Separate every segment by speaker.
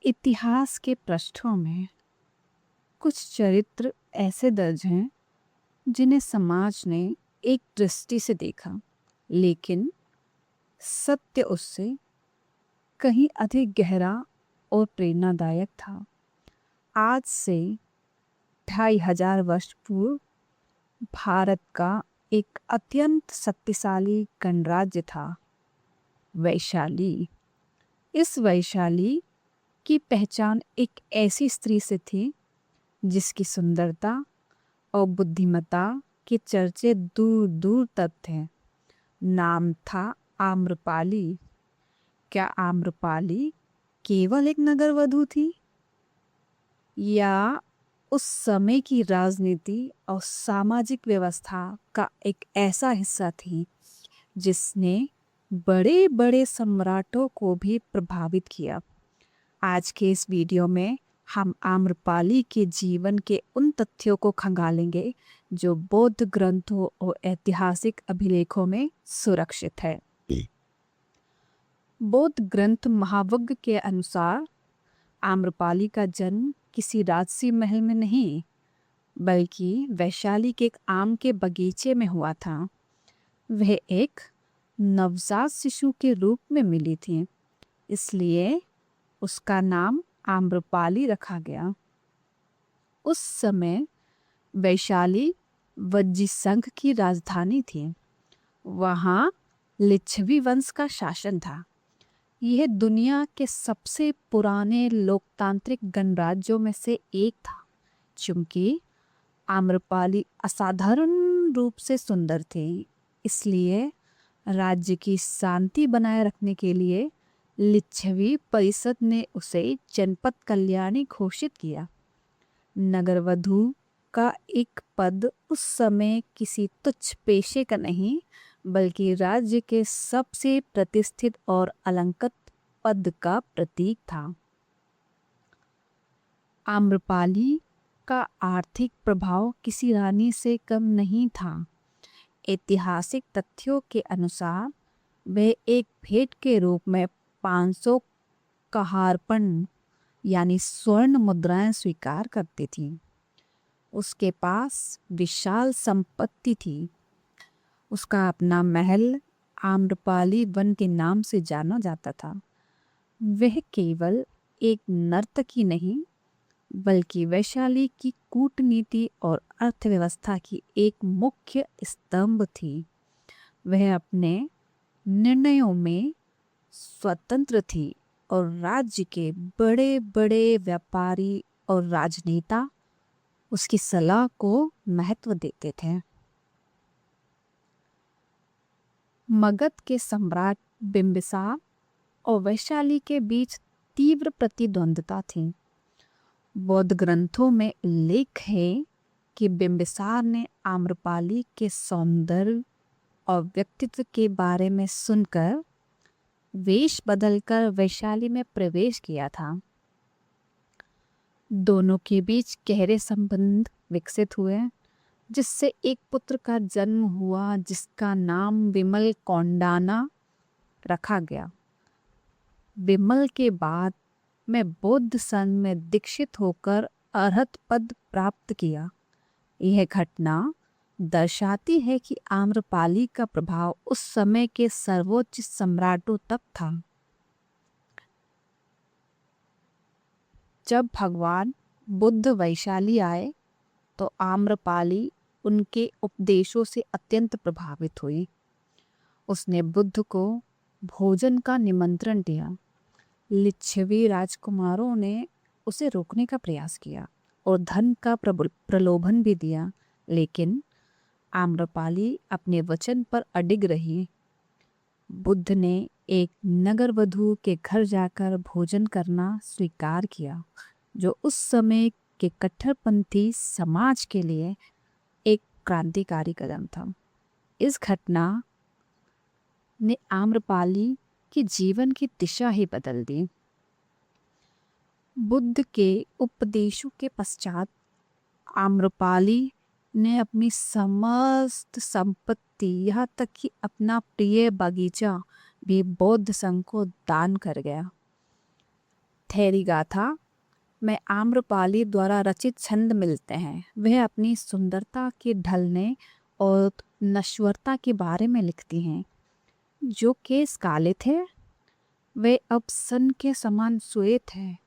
Speaker 1: इतिहास के पृष्ठों में कुछ चरित्र ऐसे दर्ज हैं जिन्हें समाज ने एक दृष्टि से देखा, लेकिन सत्य उससे कहीं अधिक गहरा और प्रेरणादायक था। आज से 2500 वर्ष पूर्व भारत का एक अत्यंत शक्तिशाली गणराज्य था, वैशाली। इस वैशाली की पहचान एक ऐसी स्त्री से थी जिसकी सुंदरता और बुद्धिमत्ता के चर्चे दूर दूर तक थे। नाम था आम्रपाली। क्या आम्रपाली केवल एक नगर वधू थी, या उस समय की राजनीति और सामाजिक व्यवस्था का एक ऐसा हिस्सा थी जिसने बड़े बड़े सम्राटों को भी प्रभावित किया? आज के इस वीडियो में हम आम्रपाली के जीवन के उन तथ्यों को खंगालेंगे जो बौद्ध ग्रंथों और ऐतिहासिक अभिलेखों में सुरक्षित है। बौद्ध ग्रंथ महावग्ग के अनुसार आम्रपाली का जन्म किसी राजसी महल में नहीं, बल्कि वैशाली के एक आम के बगीचे में हुआ था। वह एक नवजात शिशु के रूप में मिली थी, इसलिए उसका नाम आम्रपाली रखा गया। उस समय वैशाली वज्जी संघ की राजधानी थी। वहाँ लिच्छवी वंश का शासन था। यह दुनिया के सबसे पुराने लोकतांत्रिक गणराज्यों में से एक था। चूंकि आम्रपाली असाधारण रूप से सुंदर थी, इसलिए राज्य की शांति बनाए रखने के लिए लिच्छवी परिषद ने उसे जनपद कल्याणी घोषित किया। नगरवधु का एक पद उस समय किसी तुच्छ पेशे का नहीं, बल्कि राज्य के सबसे प्रतिष्ठित और अलंकृत पद का प्रतीक था। आम्रपाली का आर्थिक प्रभाव किसी रानी से कम नहीं था। ऐतिहासिक तथ्यों के अनुसार वह एक भेंट के रूप में 500 कहारपन यानी स्वर्ण मुद्राएं स्वीकार करती थी। उसके पास विशाल संपत्ति थी। उसका अपना महल आम्रपाली वन के नाम से जाना जाता था। वह केवल एक नर्तकी नहीं, बल्कि वैशाली की कूटनीति और अर्थव्यवस्था की एक मुख्य स्तंभ थी। वह अपने निर्णयों में स्वतंत्र थी और राज्य के बड़े बड़े व्यापारी और राजनेता उसकी सलाह को महत्व देते थे। मगध के सम्राट बिंबिसार और वैशाली के बीच तीव्र प्रतिद्वंद्विता थी। बौद्ध ग्रंथों में उल्लेख है कि बिंबिसार ने आम्रपाली के सौंदर्य और व्यक्तित्व के बारे में सुनकर वेश बदलकर वैशाली में प्रवेश किया था। दोनों के बीच गहरे संबंध विकसित हुए, जिससे एक पुत्र का जन्म हुआ जिसका नाम विमल कौंडाना रखा गया। विमल के बाद में बौद्ध संघ में दीक्षित होकर अरहत पद प्राप्त किया। यह घटना दर्शाती है कि आम्रपाली का प्रभाव उस समय के सर्वोच्च सम्राटों तक था। जब भगवान बुद्ध वैशाली आए तो आम्रपाली उनके उपदेशों से अत्यंत प्रभावित हुई। उसने बुद्ध को भोजन का निमंत्रण दिया। लिच्छवी राजकुमारों ने उसे रोकने का प्रयास किया और धन का प्रलोभन भी दिया, लेकिन आम्रपाली अपने वचन पर अडिग रही। बुद्ध ने एक नगरवधु के घर जाकर भोजन करना स्वीकार किया, जो उस समय के कट्टरपंथी समाज के लिए एक क्रांतिकारी कदम था। इस घटना ने आम्रपाली के जीवन की दिशा ही बदल दी। बुद्ध के उपदेशों के पश्चात आम्रपाली ने अपनी समस्त संपत्ति, यहाँ तक कि अपना प्रिय बगीचा भी बौद्ध संघ को दान कर गया। स्थैर्य गाथा में आम्रपाली द्वारा रचित छंद मिलते हैं। वह अपनी सुंदरता के ढलने और नश्वरता के बारे में लिखती हैं। जो केस काले थे वे अब सन के समान श्वेत हैं।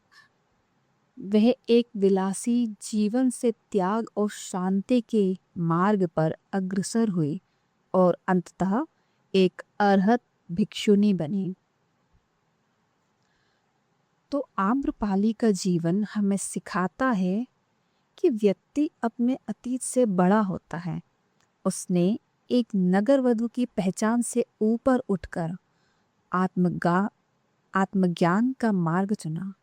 Speaker 1: वह एक विलासी जीवन से त्याग और शांति के मार्ग पर अग्रसर हुई और अंततः एक अरहत भिक्षुनी बनी। तो आम्रपाली का जीवन हमें सिखाता है कि व्यक्ति अपने अतीत से बड़ा होता है। उसने एक नगरवधु की पहचान से ऊपर उठकर आत्मज्ञान का मार्ग चुना।